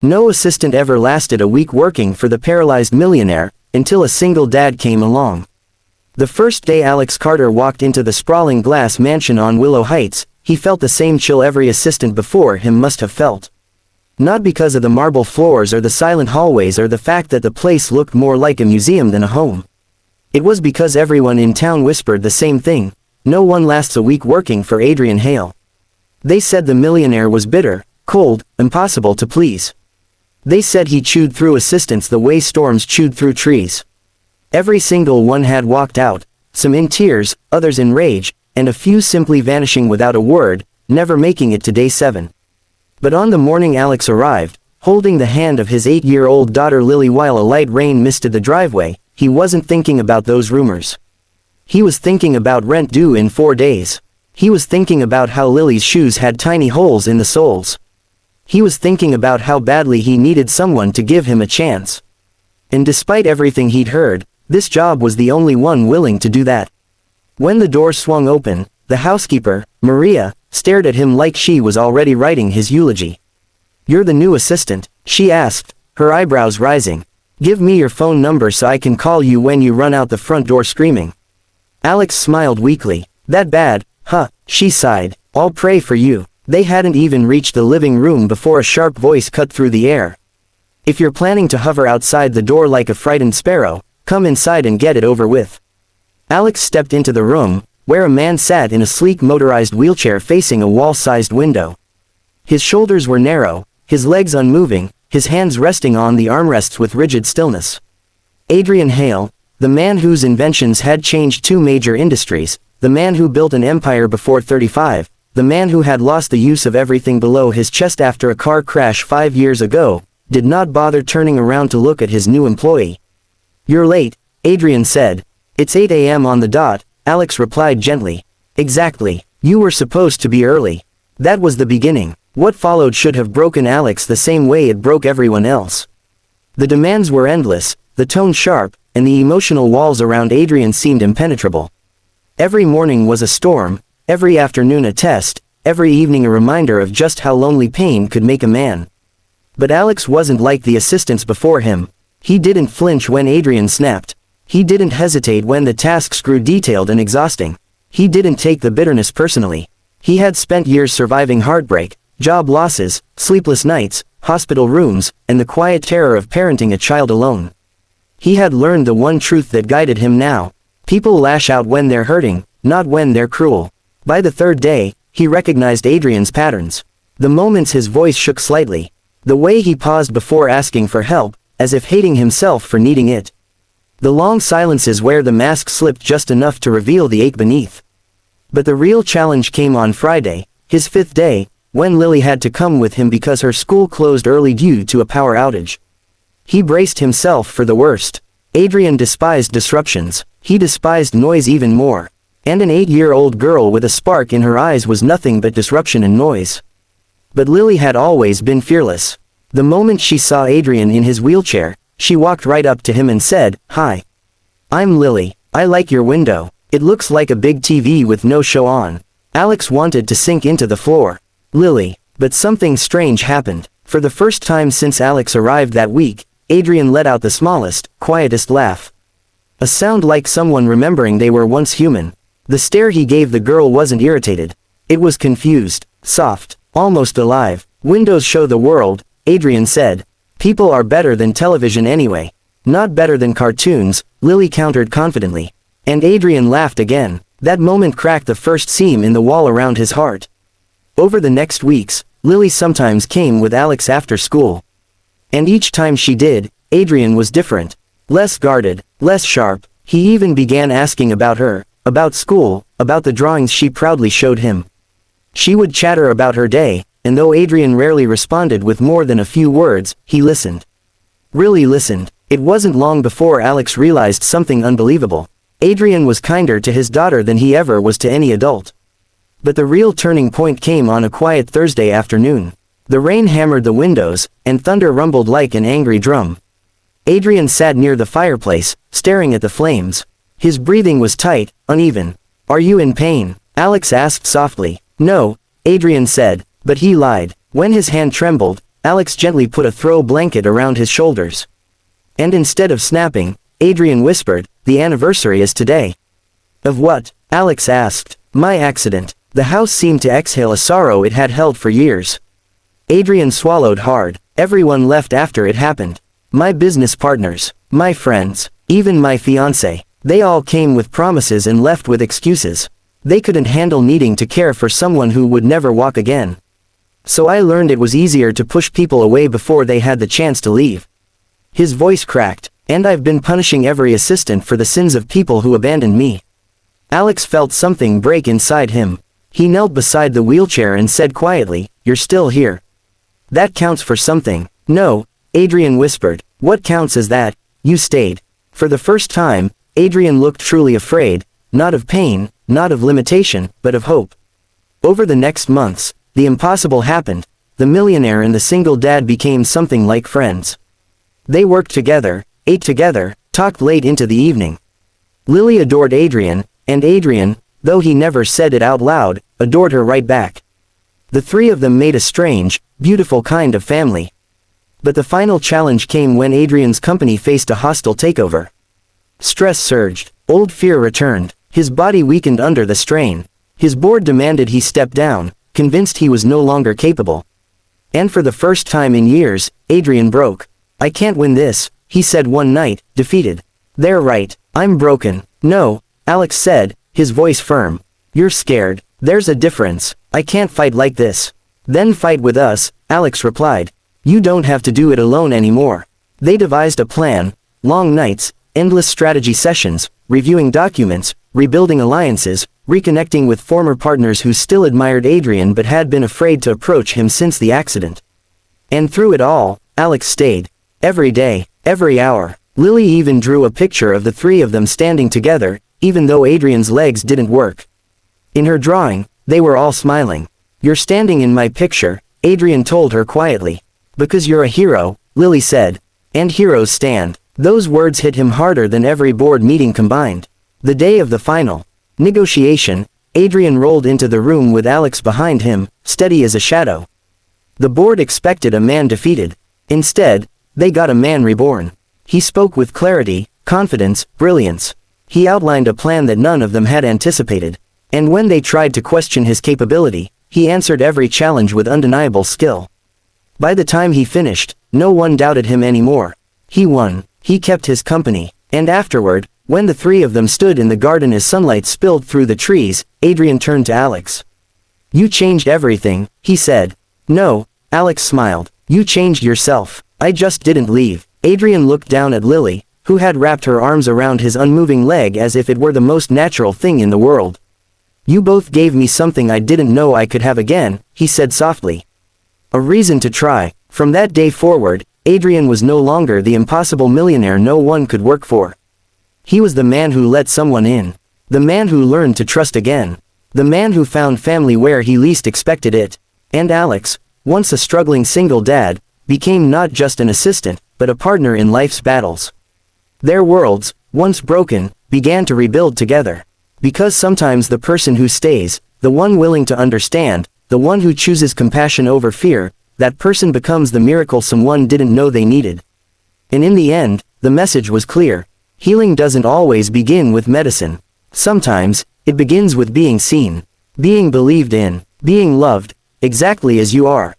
No assistant ever lasted a week working for the Paralyzed Millionaire, until a single dad came along. The first day Alex Carter walked into the sprawling glass mansion on Willow Heights, he felt the same chill every assistant before him must have felt. Not because of the marble floors or the silent hallways or the fact that the place looked more like a museum than a home. It was because everyone in town whispered the same thing: no one lasts a week working for Adrian Hale. They said the millionaire was bitter, cold, impossible to please. They said he chewed through assistants the way storms chewed through trees. Every single one had walked out, some in tears, others in rage, and a few simply vanishing without a word, never making it to day 7. But on the morning Alex arrived, holding the hand of his 8-year-old daughter Lily while a light rain misted the driveway, he wasn't thinking about those rumors. He was thinking about rent due in 4 days. He was thinking about how Lily's shoes had tiny holes in the soles. He was thinking about how badly he needed someone to give him a chance. And despite everything he'd heard, this job was the only one willing to do that. When the door swung open, the housekeeper, Maria, stared at him like she was already writing his eulogy. "You're the new assistant?" she asked, her eyebrows rising. "Give me your phone number so I can call you when you run out the front door screaming." Alex smiled weakly. "That bad, huh?" she sighed. "I'll pray for you." They hadn't even reached the living room before a sharp voice cut through the air. "If you're planning to hover outside the door like a frightened sparrow, come inside and get it over with." Alex stepped into the room, where a man sat in a sleek motorized wheelchair facing a wall-sized window. His shoulders were narrow, his legs unmoving, his hands resting on the armrests with rigid stillness. Adrian Hale, the man whose inventions had changed 2 major industries, the man who built an empire before 35, the man who had lost the use of everything below his chest after a car crash 5 years ago, did not bother turning around to look at his new employee. "You're late," Adrian said. "It's 8 a.m. on the dot," Alex replied gently. "Exactly. You were supposed to be early." That was the beginning. What followed should have broken Alex the same way it broke everyone else. The demands were endless, the tone sharp, and the emotional walls around Adrian seemed impenetrable. Every morning was a storm, every afternoon a test, every evening a reminder of just how lonely pain could make a man. But Alex wasn't like the assistants before him. He didn't flinch when Adrian snapped. He didn't hesitate when the tasks grew detailed and exhausting. He didn't take the bitterness personally. He had spent years surviving heartbreak, job losses, sleepless nights, hospital rooms, and the quiet terror of parenting a child alone. He had learned the one truth that guided him now: people lash out when they're hurting, not when they're cruel. By the 3rd day, he recognized Adrian's patterns. The moments his voice shook slightly. The way he paused before asking for help, as if hating himself for needing it. The long silences where the mask slipped just enough to reveal the ache beneath. But the real challenge came on Friday, his 5th day, when Lily had to come with him because her school closed early due to a power outage. He braced himself for the worst. Adrian despised disruptions. He despised noise even more. And an 8-year-old girl with a spark in her eyes was nothing but disruption and noise. But Lily had always been fearless. The moment she saw Adrian in his wheelchair, she walked right up to him and said, "Hi. I'm Lily. I like your window. It looks like a big TV with no show on." Alex wanted to sink into the floor. "Lily." But something strange happened. For the first time since Alex arrived that week, Adrian let out the smallest, quietest laugh. A sound like someone remembering they were once human. The stare he gave the girl wasn't irritated. It was confused, soft, almost alive. "Windows show the world," Adrian said. "People are better than television anyway." "Not better than cartoons," Lily countered confidently. And Adrian laughed again. That moment cracked the first seam in the wall around his heart. Over the next weeks, Lily sometimes came with Alex after school. And each time she did, Adrian was different. Less guarded, less sharp. He even began asking about her, about school, about the drawings she proudly showed him. She would chatter about her day, and though Adrian rarely responded with more than a few words, he listened. Really listened. It wasn't long before Alex realized something unbelievable. Adrian was kinder to his daughter than he ever was to any adult. But the real turning point came on a quiet Thursday afternoon. The rain hammered the windows, and thunder rumbled like an angry drum. Adrian sat near the fireplace, staring at the flames. His breathing was tight, uneven. "Are you in pain?" Alex asked softly. "No," Adrian said, but he lied. When his hand trembled, Alex gently put a throw blanket around his shoulders. And instead of snapping, Adrian whispered, "The anniversary is today." "Of what?" Alex asked. "My accident." The house seemed to exhale a sorrow it had held for years. Adrian swallowed hard. "Everyone left after it happened. My business partners, my friends, even my fiancé. They all came with promises and left with excuses. They couldn't handle needing to care for someone who would never walk again. So I learned it was easier to push people away before they had the chance to leave." His voice cracked. "And I've been punishing every assistant for the sins of people who abandoned me." Alex felt something break inside him. He knelt beside the wheelchair and said quietly, "You're still here. That counts for something." "No," Adrian whispered. "What counts is that you stayed." For the first time, Adrian looked truly afraid, not of pain, not of limitation, but of hope. Over the next months, the impossible happened. The millionaire and the single dad became something like friends. They worked together, ate together, talked late into the evening. Lily adored Adrian, and Adrian, though he never said it out loud, adored her right back. The three of them made a strange, beautiful kind of family. But the final challenge came when Adrian's company faced a hostile takeover. Stress surged. Old fear returned. His body weakened under the strain. His board demanded he step down, convinced he was no longer capable. And for the first time in years, Adrian broke. "I can't win this," he said one night, defeated. "They're right. I'm broken." "No," Alex said, his voice firm. "You're scared. There's a difference. I can't fight like this." "Then fight with us," Alex replied. "You don't have to do it alone anymore." They devised a plan. Long nights, endless strategy sessions, reviewing documents, rebuilding alliances, reconnecting with former partners who still admired Adrian but had been afraid to approach him since the accident. And through it all, Alex stayed. Every day, every hour. Lily even drew a picture of the three of them standing together, even though Adrian's legs didn't work. In her drawing, they were all smiling. "You're standing in my picture," Adrian told her quietly. "Because you're a hero," Lily said. "And heroes stand." Those words hit him harder than every board meeting combined. The day of the final negotiation, Adrian rolled into the room with Alex behind him, steady as a shadow. The board expected a man defeated. Instead, they got a man reborn. He spoke with clarity, confidence, brilliance. He outlined a plan that none of them had anticipated. And when they tried to question his capability, he answered every challenge with undeniable skill. By the time he finished, no one doubted him anymore. He won. He kept his company. And afterward, when the three of them stood in the garden as sunlight spilled through the trees, Adrian turned to Alex. "You changed everything," he said. "No," Alex smiled. "You changed yourself. I just didn't leave." Adrian looked down at Lily, who had wrapped her arms around his unmoving leg as if it were the most natural thing in the world. "You both gave me something I didn't know I could have again," he said softly. "A reason to try." From that day forward, Adrian was no longer the impossible millionaire no one could work for. He was the man who let someone in. The man who learned to trust again. The man who found family where he least expected it. And Alex, once a struggling single dad, became not just an assistant, but a partner in life's battles. Their worlds, once broken, began to rebuild together. Because sometimes the person who stays, the one willing to understand, the one who chooses compassion over fear, that person becomes the miracle someone didn't know they needed. And in the end, the message was clear. Healing doesn't always begin with medicine. Sometimes, it begins with being seen, being believed in, being loved, exactly as you are.